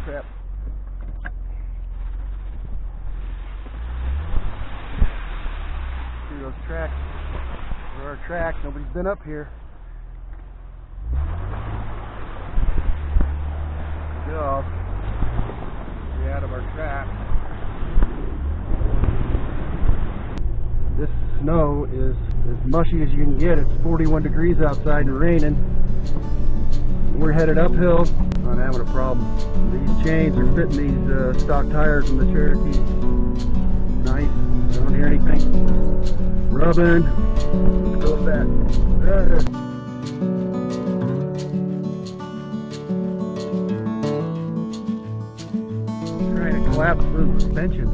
Crap. See those tracks? There are tracks. Nobody's been up here. Good job. Get out of our track. This snow is as mushy as you can get. It's 41 degrees outside and raining. We're headed uphill. Not having a problem. These chains are fitting these stock tires in the Cherokee. Nice. Don't hear anything. Rubbing. Let's go with that. Trying to collapse through the suspension.